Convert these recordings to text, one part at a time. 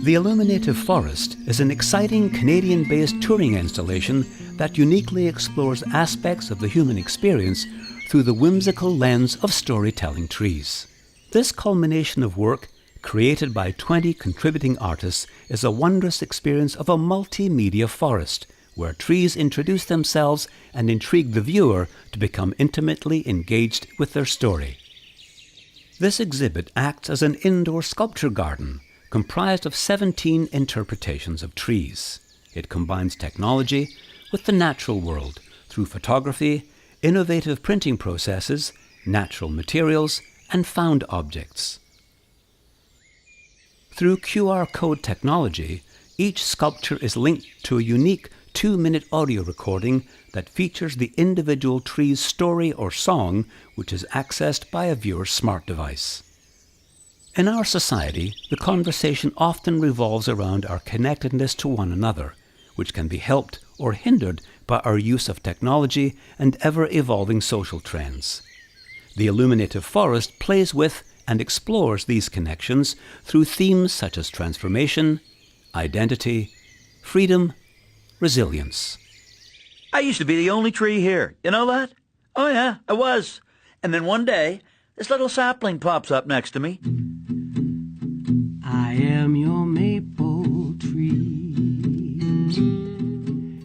The Illuminative Forest is an exciting Canadian-based touring installation that uniquely explores aspects of the human experience through the whimsical lens of storytelling trees. This culmination of work, created by 20 contributing artists, is a wondrous experience of a multimedia forest, where trees introduce themselves and intrigue the viewer to become intimately engaged with their story. This exhibit acts as an indoor sculpture garden, comprised of 17 interpretations of trees. It combines technology with the natural world through photography, innovative printing processes, natural materials, and found objects. Through QR code technology, each sculpture is linked to a unique 2-minute audio recording that features the individual tree's story or song, which is accessed by a viewer's smart device. In our society, the conversation often revolves around our connectedness to one another, which can be helped or hindered by our use of technology and ever-evolving social trends. The Illuminative Forest plays with and explores these connections through themes such as transformation, identity, freedom, resilience. I used to be the only tree here. You know that? Oh yeah, I was. And then one day, this little sapling pops up next to me. I am your maple tree.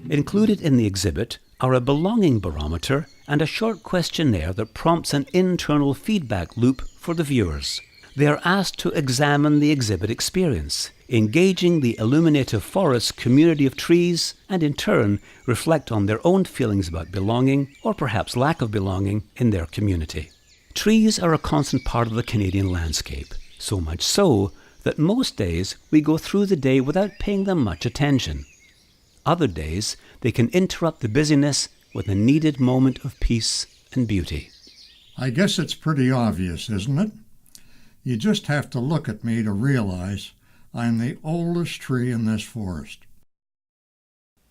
Included in the exhibit are a belonging barometer and a short questionnaire that prompts an internal feedback loop for the viewers. They are asked to examine the exhibit experience, engaging the Illuminative Forest community of trees, and in turn reflect on their own feelings about belonging, or perhaps lack of belonging, in their community. Trees are a constant part of the Canadian landscape, so much so that most days we go through the day without paying them much attention. Other days they can interrupt the busyness with a needed moment of peace and beauty. I guess it's pretty obvious, isn't it? You just have to look at me to realize I'm the oldest tree in this forest.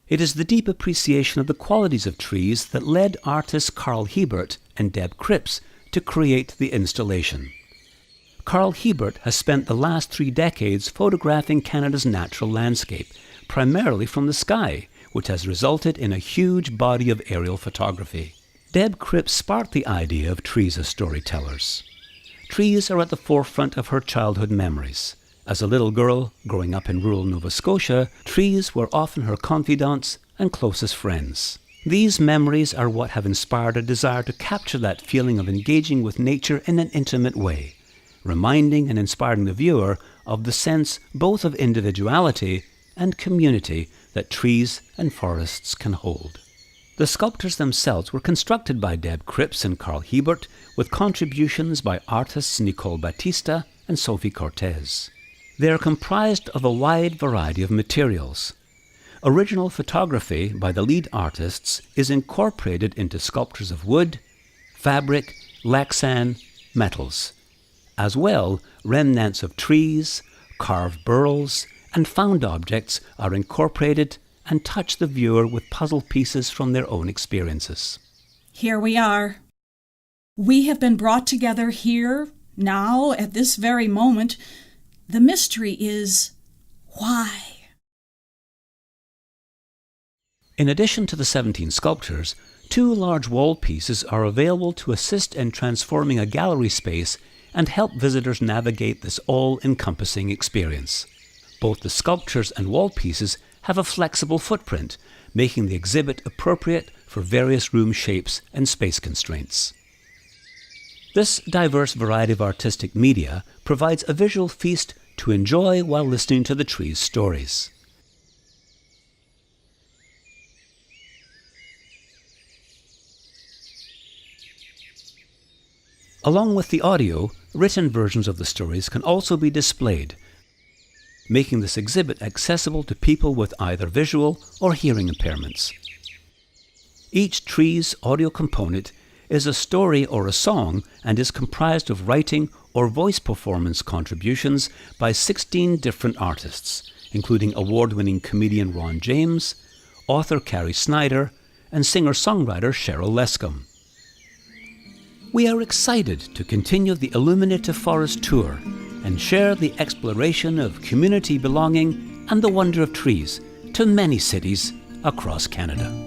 It is the deep appreciation of the qualities of trees that led artists Carl Hebert and Deb Cripps to create the installation. Carl Hebert has spent the last 3 decades photographing Canada's natural landscape, primarily from the sky, which has resulted in a huge body of aerial photography. Deb Cripps sparked the idea of trees as storytellers. Trees are at the forefront of her childhood memories. As a little girl growing up in rural Nova Scotia, trees were often her confidants and closest friends. These memories are what have inspired a desire to capture that feeling of engaging with nature in an intimate way, reminding and inspiring the viewer of the sense both of individuality and community that trees and forests can hold. The sculptures themselves were constructed by Deb Cripps and Carl Hebert, with contributions by artists Nicole Batista and Sophie Cortez. They are comprised of a wide variety of materials. Original photography by the lead artists is incorporated into sculptures of wood, fabric, Lexan, metals. As well, remnants of trees, carved burls, and found objects are incorporated and touch the viewer with puzzle pieces from their own experiences. Here we are. We have been brought together here, now, at this very moment. The mystery is, why? In addition to the 17 sculptures, 2 large wall pieces are available to assist in transforming a gallery space and help visitors navigate this all-encompassing experience. Both the sculptures and wall pieces have a flexible footprint, making the exhibit appropriate for various room shapes and space constraints. This diverse variety of artistic media provides a visual feast to enjoy while listening to the trees' stories. Along with the audio, written versions of the stories can also be displayed, making this exhibit accessible to people with either visual or hearing impairments. Each tree's audio component is a story or a song and is comprised of writing or voice performance contributions by 16 different artists, including award-winning comedian Ron James, author Carrie Snyder, and singer-songwriter Cheryl Lescombe. We are excited to continue the Illuminative Forest tour and share the exploration of community belonging and the wonder of trees to many cities across Canada.